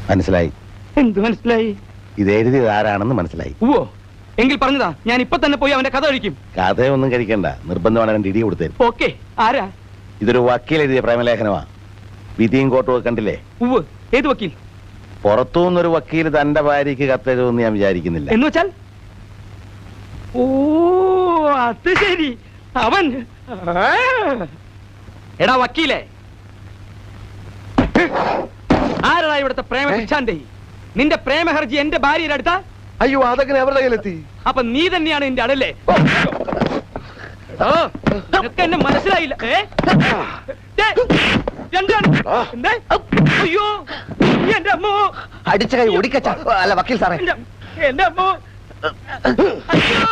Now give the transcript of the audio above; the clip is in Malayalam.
മനസ്സിലായി. എന്ത് മനസ്സിലായി? ഇത് എഴുതിയത് ആരാണെന്ന് മനസ്സിലായി. ഓ എങ്കിൽ പറഞ്ഞതാ, ഞാൻ ഇപ്പൊ തന്നെ പോയി അവന്റെ കഥ കഴിക്കും. കഥയൊന്നും കഴിക്കണ്ട, നിർബന്ധമാണ് 2 ഇടി കൊടുത്തത്. ഓക്കെ. ആരാ? ഇതൊരു വക്കീൽ എഴുതിയ പ്രേമലേഖനമാ. വിധിയും കോട്ടും കണ്ടില്ലേ? ഉവ്വ്. ഏത് വക്കീൽ? പുറത്തുനിന്നൊരു വക്കീൽ തന്റെ ഭാര്യക്ക് കത്തെഴുതുമെന്ന് ഞാൻ വിചാരിക്കുന്നില്ല. എന്ന് വെച്ചാൽ? ഓ അത് ശരി, അവൻ. എടാ വക്കീലേ, ആരാ ഇവിടുത്തെ പ്രേമ ഭിക്ഷാന്തേ? നിന്റെ പ്രേമഹർജി എന്റെ ഭാര്യയുടെ അടുത്താ? അയ്യോ, അതൊക്കെ അവരുടെ കയ്യിലെത്തി. അപ്പൊ നീ തന്നെയാണ് എന്റെ അടല്ലേ? എന്നെ മനസ്സിലായില്ല. അയ്യോ എന്റെ അമ്മോ! അടിച്ച കൈ ഓടിക്കച്ച. അല്ല വക്കീൽ സാറേ, എന്റെ അമ്മോ! അയ്യോ